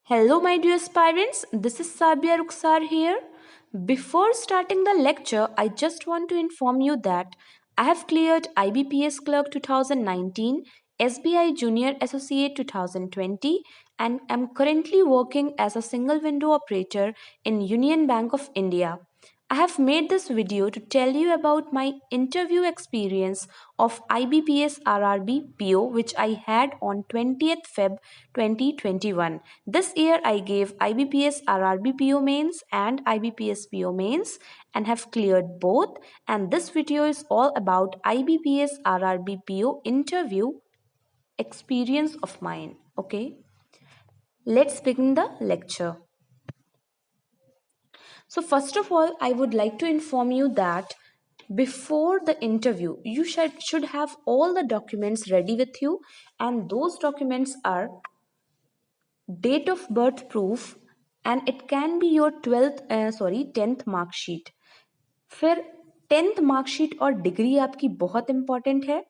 Hello, my dear aspirants. This is Sabia Rukhsar here. Before starting the lecture, I just want to inform you that I have cleared IBPS Clerk 2019, SBI Junior Associate 2020, and am currently working as a single window operator in Union Bank of India. I have made this video to tell you about my interview experience of IBPS RRB PO which I had on 20th Feb 2021. This year I gave IBPS RRB PO mains and IBPS PO mains and have cleared both, and this video is all about IBPS RRB PO interview experience of mine. Okay, let's begin the lecture. So, first of all, I would like to inform you that before the interview, you should have all the documents ready with you, and those documents are date of birth proof, and it can be your 10th marksheet. फिर 10th marksheet और degree आपकी बहुत important है.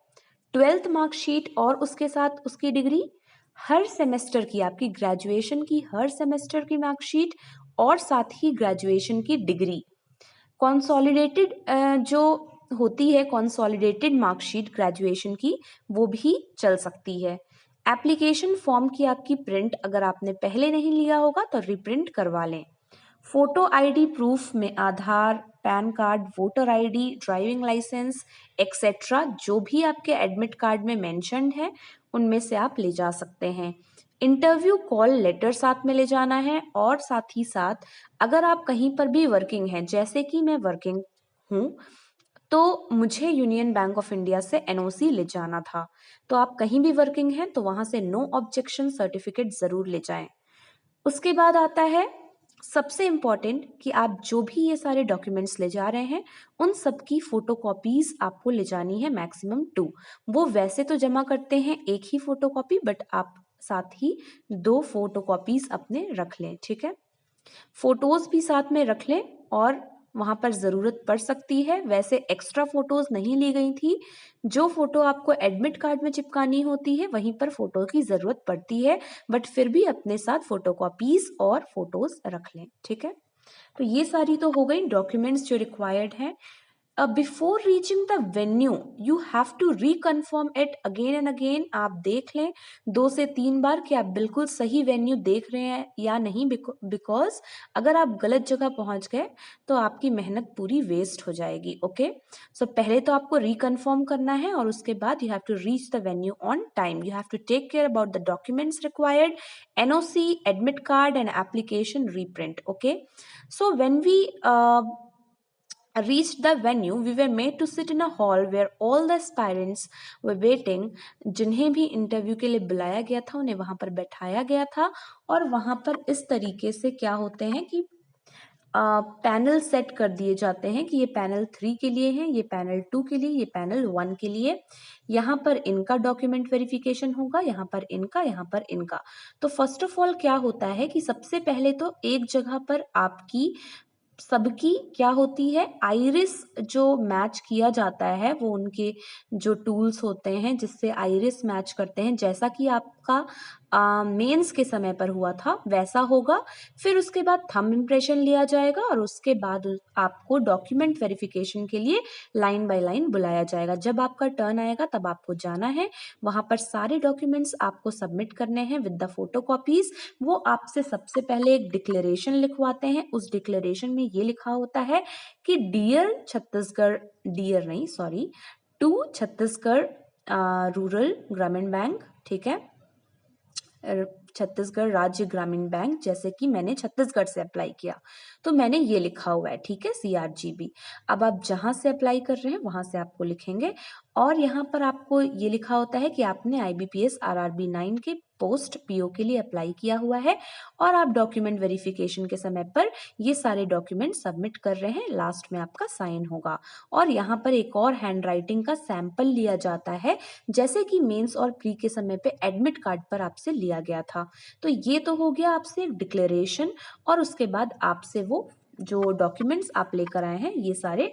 12th marksheet और उसके साथ उसकी degree, हर semester की आपकी ग्रेजुएशन की हर सेमेस्टर की मार्कशीट और साथ ही ग्रेजुएशन की डिग्री. कॉन्सोलिडेटेड जो होती है कॉन्सोलिडेटेड मार्कशीट ग्रेजुएशन की, वो भी चल सकती है. एप्लीकेशन फॉर्म की आपकी प्रिंट अगर आपने पहले नहीं लिया होगा तो रिप्रिंट करवा लें. फोटो आईडी प्रूफ में Aadhaar, PAN card, voter ID, driving licence etcetera जो भी आपके एडमिट कार्ड में मेंशन्ड है उनमें से आप ले जा सकते हैं. इंटरव्यू कॉल लेटर साथ में ले जाना है, और साथ ही साथ अगर आप कहीं पर भी वर्किंग हैं, जैसे कि मैं वर्किंग हूँ, तो मुझे यूनियन बैंक ऑफ इंडिया से एनओसी ले जाना था. तो आप कहीं भी वर्किंग हैं तो वहां से नो ऑब्जेक्शन सर्टिफिकेट जरूर ले जाएं. उसके बाद आता है सबसे इम्पॉर्टेंट कि आप जो भी ये सारे डॉक्यूमेंट्स ले जा रहे हैं उन सब की फोटोकॉपीज आपको ले जानी है, मैक्सिमम 2. वो वैसे तो जमा करते हैं एक ही फोटोकॉपी, बट आप साथ ही 2 फोटोकॉपीज अपने रख लें. ठीक है, फोटोज भी साथ में रख लें, और वहां पर जरूरत पड़ सकती है. वैसे एक्स्ट्रा फोटोज नहीं ली गई थी. जो फोटो आपको एडमिट कार्ड में चिपकानी होती है वहीं पर फोटो की जरूरत पड़ती है, बट फिर भी अपने साथ फोटोकॉपीज और फोटोज रख लें. ठीक है, तो ये सारी तो हो गई डॉक्यूमेंट्स जो रिक्वायर्ड हैं. Before reaching the venue you have to reconfirm it again and again. आप देख लें 2 से 3 बार कि आप बिल्कुल सही वेन्यू देख रहे हैं या नहीं, बिकॉज अगर आप गलत जगह पहुंच गए तो आपकी मेहनत पूरी वेस्ट हो जाएगी. ओके, सो पहले तो आपको रिकन्फर्म करना है, और उसके बाद you have to reach the venue on time. You have to take care about the documents required, NOC, admit card and application reprint. Okay, so when we reached the venue, we were made to sit in a hall where all the aspirants were waiting. जिन्हें भी interview के लिए बुलाया गया था उन्हें वहां पर बैठाया गया था, और वहां पर इस तरीके से क्या होते हैं कि पैनल सेट कर दिए जाते हैं कि ये पैनल 3 के लिए है, ये पैनल 2 के लिए, ये पैनल 1 के लिए. यहाँ पर इनका डॉक्यूमेंट वेरिफिकेशन होगा, यहाँ पर इनका, यहाँ पर इनका. तो फर्स्ट ऑफ ऑल क्या होता है कि सबसे पहले तो एक जगह पर आपकी सबकी क्या होती है, आइरिस जो मैच किया जाता है, वो उनके जो टूल्स होते हैं जिससे आइरिस मैच करते हैं, जैसा कि आपका मेंस के समय पर हुआ था वैसा होगा. फिर उसके बाद थंब इम्प्रेशन लिया जाएगा, और उसके बाद आपको डॉक्यूमेंट वेरिफिकेशन के लिए लाइन बाय लाइन बुलाया जाएगा. जब आपका टर्न आएगा तब आपको जाना है, वहां पर सारे डॉक्यूमेंट्स आपको सबमिट करने हैं विद द फोटोकॉपीज. वो आपसे सबसे पहले एक डिक्लेरेशन लिखवाते हैं. उस डिक्लेरेशन में ये लिखा होता है कि डियर छत्तीसगढ़, डियर नहीं सॉरी, टू छत्तीसगढ़ रूरल ग्रामीण बैंक. ठीक है, छत्तीसगढ़ राज्य ग्रामीण बैंक, जैसे कि मैंने छत्तीसगढ़ से अप्लाई किया तो मैंने ये लिखा हुआ है. ठीक है, CRGB. अब आप जहां से अप्लाई कर रहे हैं वहां से आपको लिखेंगे, और यहाँ पर आपको ये लिखा होता है कि आपने IBPS RRB 9 के पोस्ट PO के लिए अप्लाई किया हुआ है, और आप डॉक्यूमेंट वेरिफिकेशन के समय पर ये सारे डॉक्यूमेंट सबमिट कर रहे हैं. लास्ट में आपका साइन होगा, और यहाँ पर एक और हैंड राइटिंग का सैंपल लिया जाता है, जैसे कि मेंस और प्री के समय पे एडमिट कार्ड पर आपसे लिया गया था. तो ये तो हो गया आपसे एक डिक्लेरेशन, और उसके बाद आपसे वो जो डॉक्यूमेंट्स आप लेकर आए हैं ये सारे,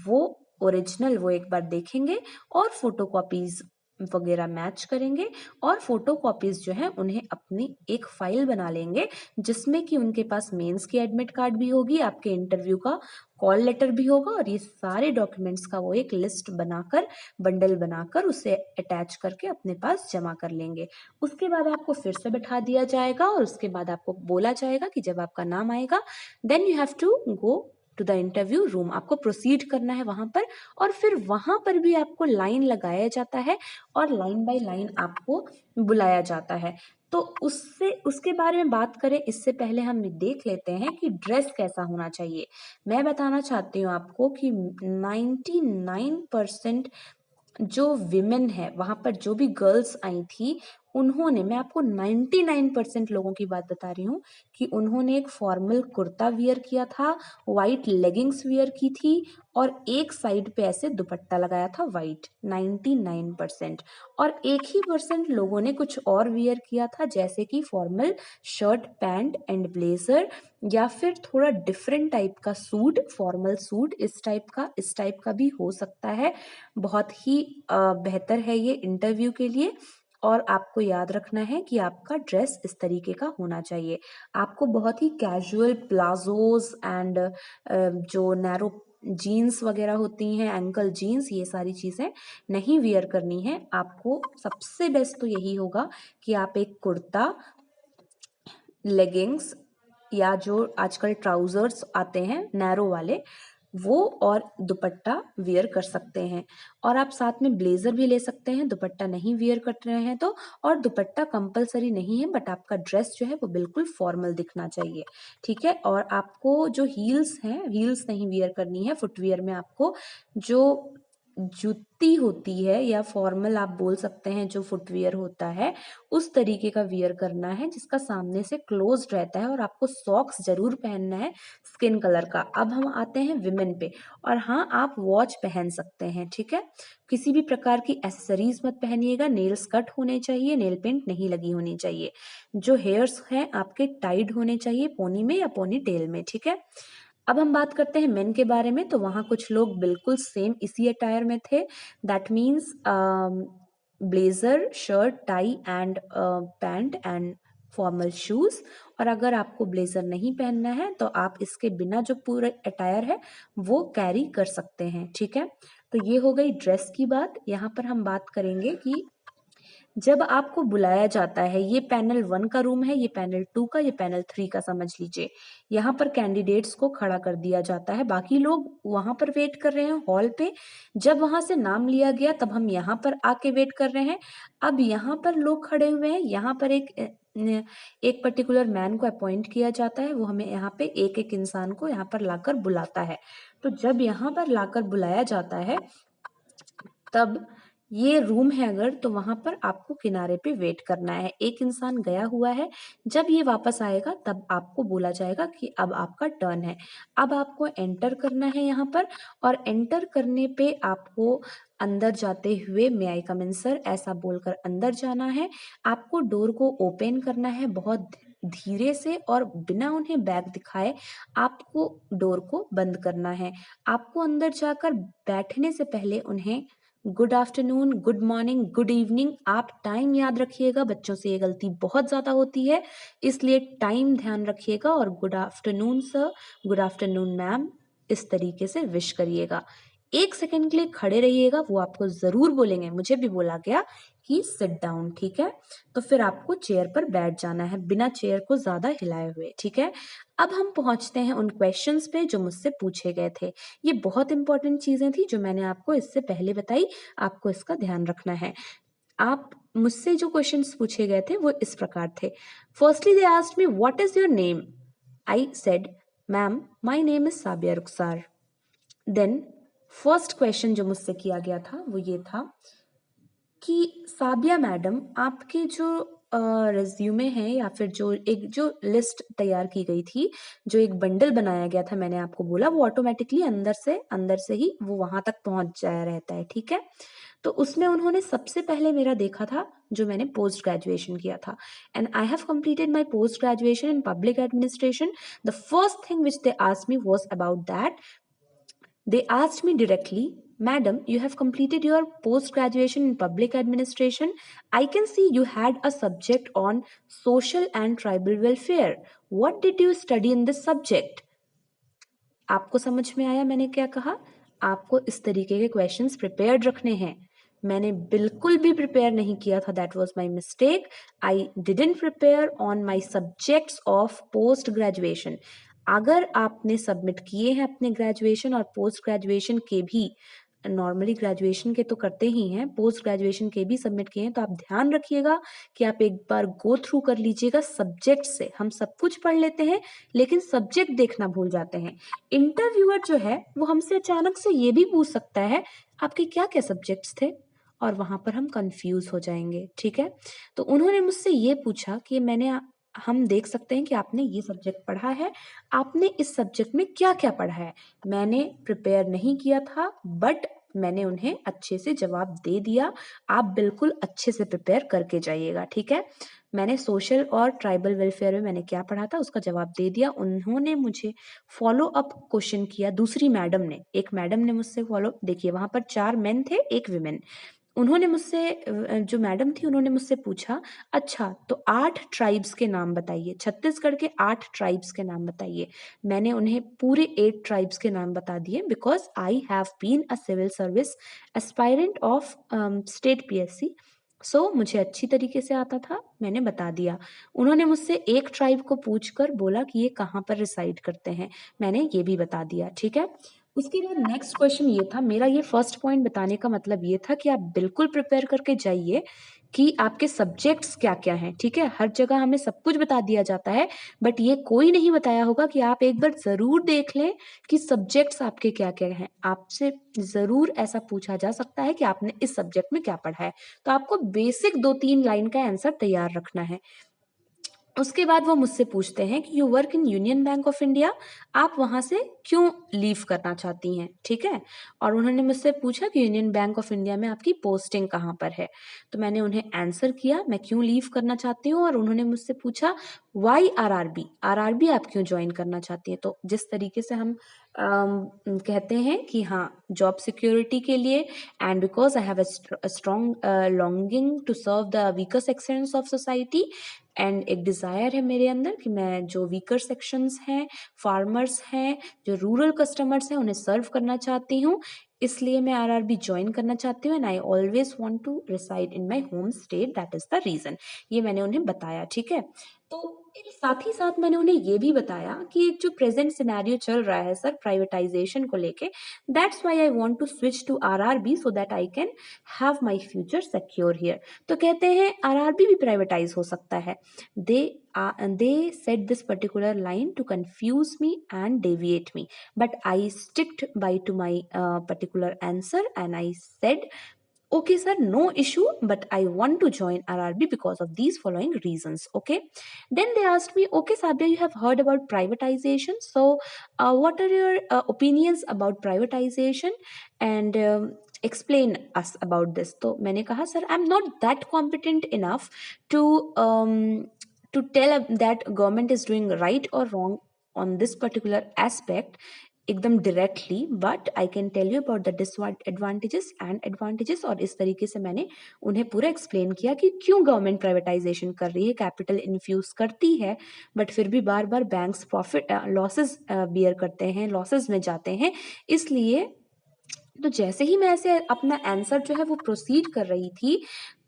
वो ओरिजिनल वो एक बार देखेंगे, और फोटोकॉपीज वगैरह मैच करेंगे और फोटो कॉपीज जो है उन्हें अपनी एक फाइल बना लेंगे जिसमें कि उनके पास मेंस की एडमिट कार्ड भी होगी, आपके इंटरव्यू का कॉल लेटर भी होगा और ये सारे डॉक्यूमेंट्स का वो एक लिस्ट बनाकर बंडल बनाकर उसे अटैच करके अपने पास जमा कर लेंगे। उसके बाद आपको फिर से बैठा दिया जाएगा और उसके बाद आपको बोला जाएगा कि जब आपका नाम आएगा then you have to go to the interview room, आपको प्रोसीड करना है वहां पर। और फिर वहां पर भी आपको लाइन लगाया जाता है और लाइन बाय लाइन आपको बुलाया जाता है। तो उससे उसके बारे में बात करें इससे पहले हम देख लेते हैं कि ड्रेस कैसा होना चाहिए। मैं बताना चाहती हूँ आपको कि 99% जो विमेन है वहां पर जो भी गर्ल्स आई थी उन्होंने, मैं आपको 99% लोगों की बात बता रही हूँ कि उन्होंने एक फॉर्मल कुर्ता वियर किया था, वाइट लेगिंग्स वियर की थी और एक साइड पे ऐसे दुपट्टा लगाया था वाइट, 99%। और एक ही परसेंट लोगों ने कुछ और वियर किया था जैसे कि formal shirt pant and blazer या फिर थोड़ा डिफरेंट टाइप का सूट, फॉर्मल सूट इस टाइप का भी हो सकता है। बहुत ही बेहतर है ये इंटरव्यू के लिए। और आपको याद रखना है कि आपका ड्रेस इस तरीके का होना चाहिए। आपको बहुत ही कैजुअल प्लाजोज एंड जो नैरो जीन्स वगैरह होती हैं, एंकल जीन्स, ये सारी चीज़ें नहीं वियर करनी है। आपको सबसे बेस्ट तो यही होगा कि आप एक कुर्ता, लेगिंग्स या जो आजकल ट्राउजर्स आते हैं नैरो वाले वो और दुपट्टा वियर कर सकते हैं। और आप साथ में ब्लेजर भी ले सकते हैं दुपट्टा नहीं वियर कर रहे हैं तो। और दुपट्टा कंपलसरी नहीं है बट आपका ड्रेस जो है वो बिल्कुल फॉर्मल दिखना चाहिए, ठीक है। और आपको जो हील्स हैं, हील्स नहीं वियर करनी है। फुटवियर में आपको जो जूती होती है या फॉर्मल आप बोल सकते हैं जो फुटवियर होता है उस तरीके का वियर करना है जिसका सामने से क्लोज रहता है। और आपको सॉक्स जरूर पहनना है स्किन कलर का। अब हम आते हैं विमेन पे। और हाँ, आप वॉच पहन सकते हैं, ठीक है। किसी भी प्रकार की एसेसरीज मत पहनिएगा, नेल्स कट होने चाहिए, नेल पेंट नहीं लगी होनी चाहिए। जो हेयर्स हैं आपके टाइड होने चाहिए पोनी में या पोनी टेल में, ठीक है। अब हम बात करते हैं मेन के बारे में। तो वहाँ कुछ लोग बिल्कुल सेम इसी अटायर में थे। That means blazer, shirt, tie and pant and formal shoes. और अगर आपको ब्लेजर नहीं पहनना है तो आप इसके बिना जो पूरा अटायर है वो कैरी कर सकते हैं, ठीक है। तो ये हो गई ड्रेस की बात। यहाँ पर हम बात करेंगे कि जब आपको बुलाया जाता है, ये पैनल 1 का रूम है, ये पैनल 2 का, ये पैनल 3 का समझ लीजिए। यहाँ पर कैंडिडेट्स को खड़ा कर दिया जाता है, बाकी लोग वहां पर वेट कर रहे हैं हॉल पे। जब वहां से नाम लिया गया तब हम यहाँ पर आके वेट कर रहे हैं। अब यहाँ पर लोग खड़े हुए हैं, यहाँ पर एक पर्टिकुलर मैन को अपॉइंट किया जाता है, वो हमें यहाँ पे एक एक इंसान को यहाँ पर लाकर बुलाता है। तो जब यहाँ पर लाकर बुलाया जाता है तब ये रूम है अगर, तो वहां पर आपको किनारे पे वेट करना है। एक इंसान गया हुआ है, जब ये वापस आएगा तब आपको बोला जाएगा कि अब आपका टर्न है। अब आपको एंटर करना है यहाँ पर। और एंटर करने पे आपको अंदर जाते हुए मे आई कम इन सर ऐसा बोलकर अंदर जाना है। आपको डोर को ओपन करना है बहुत धीरे से और बिना उन्हें बैग दिखाए आपको डोर को बंद करना है। आपको अंदर जाकर बैठने से पहले उन्हें good afternoon, good morning, good evening, आप टाइम याद रखिएगा। बच्चों से ये गलती बहुत ज़्यादा होती है, इसलिए टाइम ध्यान रखिएगा। और good afternoon sir, good afternoon ma'am, इस तरीके से विश करिएगा। 1 सेकंड के लिए खड़े रहिएगा, वो आपको ज़रूर बोलेंगे, मुझे भी बोला गया कि सिट डाउन, ठीक है। तो फिर आपको चेयर पर बैठ जाना है बिना चेयर को ज़्यादा हिलाए हुए, ठीक है। अब हम पहुंचते हैं उन क्वेश्चंस पे जो मुझसे पूछे गए थे। ये बहुत इंपॉर्टेंट चीजें थी जो मैंने आपको इससे पहले बताई, आपको इसका ध्यान रखना है। आप मुझसे जो क्वेश्चंस पूछे गए थे वो इस प्रकार थे। Firstly they asked me what is your name. I said ma'am my name is Sabiya Rukhsar. Then first question जो मुझसे किया गया था वो ये था कि साबिया मैडम, आपके जो रिज्यूमे है या फिर जो लिस्ट तैयार की गई थी, जो एक बंडल बनाया गया था, मैंने आपको बोला वो ऑटोमेटिकली अंदर से ही वो वहां तक पहुंच जाया रहता है, ठीक है। तो उसमें उन्होंने सबसे पहले मेरा देखा था जो मैंने पोस्ट ग्रेजुएशन किया था। And I have completed my post graduation in public administration. The first thing which they asked me was about that. They asked me directly Madam, you have completed your post-graduation in public administration. I can see you had a subject on social and tribal welfare. What did you study in this subject? आपको समझ में आया मैंने क्या कहा? आपको इस तरीके के क्वेश्चंस प्रिपेयर्ड रखने हैं. मैंने बिल्कुल भी प्रिपेयर नहीं किया था. That was my mistake. I didn't prepare on my subjects of post graduation. अगर आपने सबमिट किए हैं अपने ग्रेजुएशन और पोस्ट ग्रेजुएशन के भी, नॉर्मली ग्रेजुएशन के तो करते ही हैं, पोस्ट ग्रेजुएशन के भी सबमिट किए हैं, तो आप ध्यान रखिएगा कि आप एक बार गो थ्रू कर लीजिएगा सब्जेक्ट से. हम सब कुछ पढ़ लेते हैं लेकिन सब्जेक्ट देखना भूल जाते हैं. इंटरव्यूअर जो है वो हमसे अचानक से ये भी पूछ सकता है आपके क्या क्या सब्जेक्ट्स थे, और वहां पर हम कंफ्यूज हो जाएंगे. ठीक है, तो उन्होंने मुझसे ये पूछा कि हम देख सकते हैं कि आपने ये सब्जेक्ट पढ़ा है, आपने इस सब्जेक्ट में क्या क्या पढ़ा है. मैंने प्रिपेयर नहीं किया था बट मैंने उन्हें अच्छे से जवाब दे दिया. आप बिल्कुल अच्छे से प्रिपेयर करके जाइएगा. ठीक है, मैंने सोशल और ट्राइबल वेलफेयर में मैंने क्या पढ़ा था उसका जवाब दे दिया. उन्होंने मुझे फॉलो अप क्वेश्चन किया. दूसरी मैडम ने, एक मैडम ने मुझसे फॉलो, देखिए वहां पर 4 मेन थे, एक विमेन. उन्होंने मुझसे, जो मैडम थी उन्होंने मुझसे पूछा अच्छा तो 8 ट्राइब्स के नाम बताइए, छत्तीसगढ़ के 8 ट्राइब्स के नाम बताइए. मैंने उन्हें पूरे 8 ट्राइब्स के नाम बता दिए because I have been a civil service aspirant of state PSC. So मुझे अच्छी तरीके से आता था, मैंने बता दिया. उन्होंने मुझसे एक ट्राइब को पूछकर बोला कि ये कहाँ पर रिसाइड करते हैं, मैंने ये भी बता दिया. ठीक है, उसके बाद नेक्स्ट क्वेश्चन ये था. मेरा ये फर्स्ट पॉइंट बताने का मतलब ये था कि आप बिल्कुल प्रिपेयर करके जाइए कि आपके सब्जेक्ट्स क्या क्या हैं. ठीक है, हर जगह हमें सब कुछ बता दिया जाता है बट ये कोई नहीं बताया होगा कि आप एक बार जरूर देख लें कि सब्जेक्ट्स आपके क्या क्या हैं. आपसे जरूर ऐसा पूछा जा सकता है कि आपने इस सब्जेक्ट में क्या पढ़ा है, तो आपको बेसिक 2-3 लाइन का आंसर तैयार रखना है. उसके बाद वो मुझसे पूछते हैं कि you work in union bank of India, आप वहां से क्यों लीव करना चाहती हैं. ठीक है, और उन्होंने मुझसे पूछा कि यूनियन बैंक ऑफ इंडिया में आपकी पोस्टिंग कहाँ पर है. तो मैंने उन्हें आंसर किया मैं क्यों लीव करना चाहती हूँ, और उन्होंने मुझसे पूछा वाई आरआरबी, आरआरबी आप क्यों ज्वाइन करना चाहती हैं. तो जिस तरीके से हम कहते हैं कि हाँ जॉब सिक्योरिटी के लिए, and because I have a strong longing to serve the weaker sections of society, and एक डिज़ायर है मेरे अंदर कि मैं जो वीकर सेक्शंस हैं, फार्मर्स हैं, जो रूरल कस्टमर्स हैं उन्हें सर्व करना चाहती हूँ, इसलिए मैं आरआरबी ज्वाइन करना चाहती हूँ. And I always want to reside in my home state, that is the reason. ये मैंने उन्हें बताया. ठीक है, तो साथ ही साथ मैंने उन्हें ये भी बताया कि एक जो प्रेजेंट सिनेरियो चल रहा है सर प्राइवेटाइजेशन को लेके, that's why I want to switch to RRB so that I can have my future secure here. तो कहते हैं आरआरबी भी प्राइवेटाइज हो सकता है. they said this particular line to confuse me and deviate me, but I sticked by to my particular answer and I said okay sir, no issue, but I want to join RRB because of these following reasons. Okay, then they asked me okay Sabia, you have heard about privatization, so what are your opinions about privatization, and explain us about this. तो मैंने कहा sir I'm not that competent enough to tell that government is doing right or wrong on this particular aspect एकदम directly, but I can tell you about the disadvantages and advantages. और इस तरीके से मैंने उन्हें पूरा एक्सप्लेन किया कि क्यों गवर्नमेंट प्राइवेटाइजेशन कर रही है, कैपिटल इन्फ्यूज करती है बट फिर भी बार बार बैंक्स प्रॉफिट लॉसेस बियर करते हैं, लॉसेस में जाते हैं. इसलिए तो जैसे ही मैं ऐसे अपना आंसर जो है वो प्रोसीड कर रही थी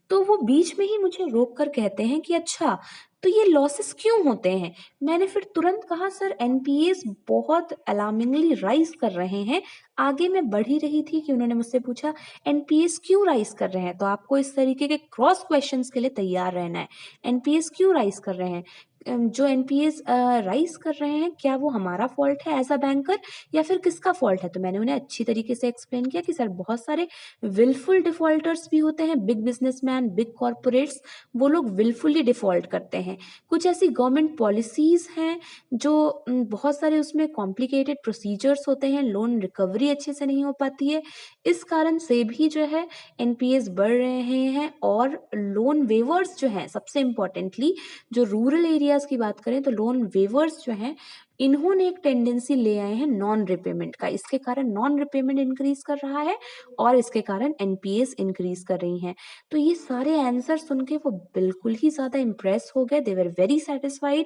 तो वो बीच में ही मुझे रोक कर कहते हैं कि अच्छा तो ये लॉसेस क्यों होते हैं. मैंने फिर तुरंत कहा सर एनपीएस बहुत अलार्मिंगली राइज कर रहे हैं. आगे मैं बढ़ ही रही थी कि उन्होंने मुझसे पूछा एनपीएस क्यों राइज कर रहे हैं, तो आपको इस तरीके के क्रॉस क्वेश्चंस के लिए तैयार रहना है. एनपीएस क्यों राइज कर रहे हैं, जो एनपीएस राइज कर रहे हैं क्या वो हमारा फॉल्ट है एज अ बैंकर या फिर किसका फॉल्ट है. तो मैंने उन्हें अच्छी तरीके से एक्सप्लेन किया कि सर बहुत सारे विलफुल डिफॉल्टर्स भी होते हैं, बिग बिजनेसमैन, बिग कॉरपोरेट्स, वो लोग विलफुली डिफॉल्ट करते हैं. कुछ ऐसी गवर्नमेंट पॉलिसीज हैं जो बहुत सारे उसमें कॉम्प्लिकेटेड प्रोसीजर्स होते हैं, लोन रिकवरी अच्छे से नहीं हो पाती है, इस कारण से भी जो है एनपीएस बढ़ रहे हैं. और लोन वेवर्स जो हैं, सबसे इम्पोर्टेंटली जो रूरल एरियाज की बात करें तो लोन वेवर्स जो हैं इन्होंने एक टेंडेंसी ले आए हैं नॉन रिपेमेंट का, इसके कारण नॉन रिपेमेंट इंक्रीज कर रहा है और इसके कारण एनपीएस इंक्रीज कर रही हैं। तो ये सारे आंसर सुन के वो बिल्कुल ही ज्यादा इंप्रेस हो गए, they were very satisfied.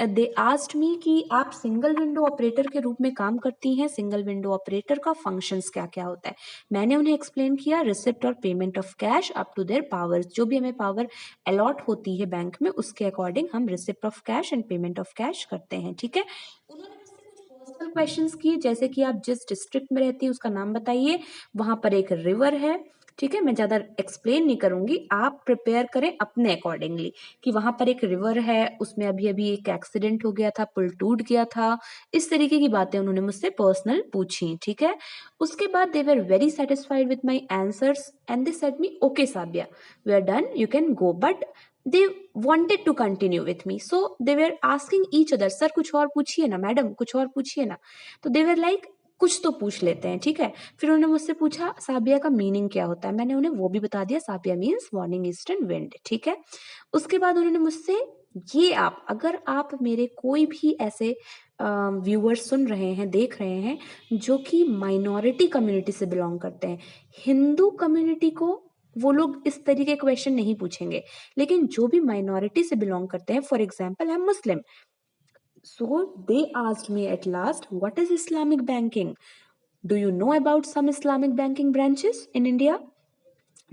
They asked me कि आप सिंगल विंडो ऑपरेटर के रूप में काम करती हैं, सिंगल विंडो ऑपरेटर का फंक्शंस क्या क्या होता है। मैंने उन्हें एक्सप्लेन किया रिसिप्ट और payment of cash up to their powers, जो भी हमें पावर अलॉट होती है बैंक में उसके अकॉर्डिंग हम receipt of cash and payment of cash करते हैं, ठीक है। उन्होंने मुझसे कुछ पर्सनल क्वेश्चंस किए, जैसे कि आप जिस डिस्ट्रिक्ट में रहती है उसका नाम बताइए, वहां पर एक रिवर है, ठीक है। मैं ज्यादा एक्सप्लेन नहीं करूंगी, आप प्रिपेयर करें अपने अकॉर्डिंगली कि वहां पर एक रिवर है, उसमें अभी अभी एक एक्सीडेंट हो गया था, पुल टूट गया था, इस तरीके की बातें उन्होंने मुझसे पर्सनल पूछी, ठीक है। उसके बाद they were very satisfied with my answers and they said me okay Sabiya we are done you can go, but they wanted to continue with me, so they were asking each other sir कुछ और पूछिए ना, madam कुछ और पूछिए ना। तो they were like कुछ तो पूछ लेते हैं, ठीक है। फिर उन्होंने मुझसे पूछा साबिया का मीनिंग क्या होता है, मैंने उन्हें वो भी बता दिया, साबिया मीन्स मॉर्निंग ईस्टर्न विंड, ठीक है। उसके बाद उन्होंने मुझसे ये आप अगर आप मेरे कोई भी ऐसे व्यूअर्स सुन रहे हैं, देख रहे हैं जो कि माइनॉरिटी कम्युनिटी से बिलोंग करते हैं, हिंदू कम्युनिटी को वो लोग इस तरीके क्वेश्चन नहीं पूछेंगे, लेकिन जो भी माइनॉरिटी से बिलोंग करते हैं, for example I am Muslim, so they asked me at last what is Islamic banking, do you know about some Islamic banking branches in India?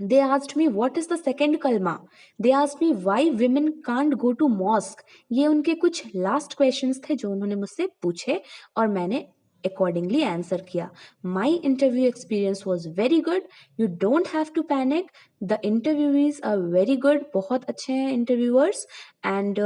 They asked me what is the second kalma, they asked me why women can't go to mosque। ये उनके कुछ last questions थे जो उन्होंने मुझसे पूछे और मैंने accordingly आंसर किया। My interview experience was very good, you don't have to panic, the interviews are very good, बहुत अच्छे हैं इंटरव्यूअर्स एंड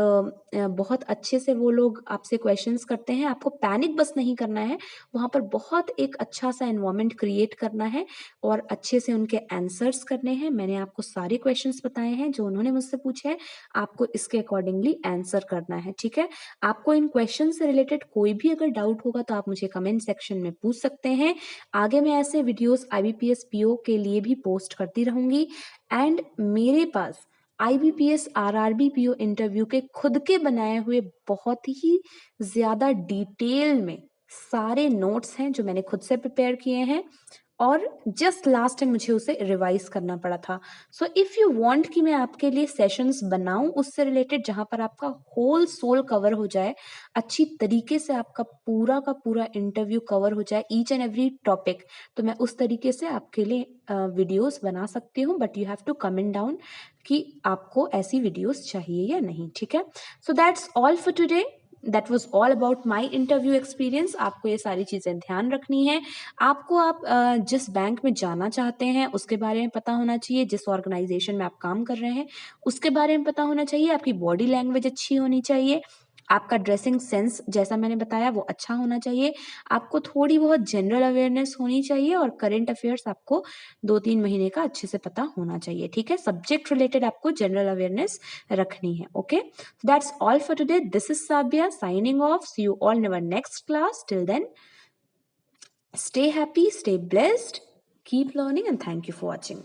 बहुत अच्छे से वो लोग आपसे क्वेश्चंस करते हैं, आपको पैनिक बस नहीं करना है, वहाँ पर बहुत एक अच्छा सा एनवायरनमेंट क्रिएट करना है और अच्छे से उनके आंसर्स करने हैं। मैंने आपको सारे क्वेश्चंस बताए हैं जो उन्होंने मुझसे पूछे हैं, आपको इसके अकॉर्डिंगली आंसर करना है, ठीक है। आपको इन क्वेश्चन से रिलेटेड कोई भी अगर डाउट होगा तो आप मुझे कमेंट सेक्शन में पूछ सकते हैं। आगे मैं ऐसे वीडियोस IBPS PO के लिए भी पोस्ट करती रहूंगी एंड मेरे पास IBPS RRB PO इंटरव्यू के खुद के बनाए हुए बहुत ही ज्यादा डिटेल में सारे नोट्स हैं जो मैंने खुद से प्रिपेयर किए हैं और जस्ट लास्ट टाइम मुझे उसे रिवाइज करना पड़ा था। सो इफ यू वांट कि मैं आपके लिए सेशंस बनाऊं उससे रिलेटेड जहां पर आपका होल सोल कवर हो जाए, अच्छी तरीके से आपका पूरा का पूरा इंटरव्यू कवर हो जाए, ईच एंड एवरी टॉपिक, तो मैं उस तरीके से आपके लिए वीडियोस बना सकती हूँ, but you have to comment down कि आपको ऐसी वीडियोस चाहिए या नहीं, ठीक है। So that's all for today, that was all about my interview experience. आपको ये सारी चीज़ें ध्यान रखनी है, आपको आप जिस बैंक में जाना चाहते हैं उसके बारे में पता होना चाहिए, जिस ऑर्गेनाइजेशन में आप काम कर रहे हैं उसके बारे में पता होना चाहिए, आपकी बॉडी लैंग्वेज अच्छी होनी चाहिए, आपका ड्रेसिंग सेंस जैसा मैंने बताया वो अच्छा होना चाहिए, आपको थोड़ी बहुत जनरल अवेयरनेस होनी चाहिए और करंट अफेयर्स आपको 2-3 महीने का अच्छे से पता होना चाहिए, ठीक है। सब्जेक्ट रिलेटेड आपको जनरल अवेयरनेस रखनी है, okay. That's all for today, this is Sabiya signing off, see you all in our next class, till then stay happy, stay blessed, keep learning, and thank you for watching.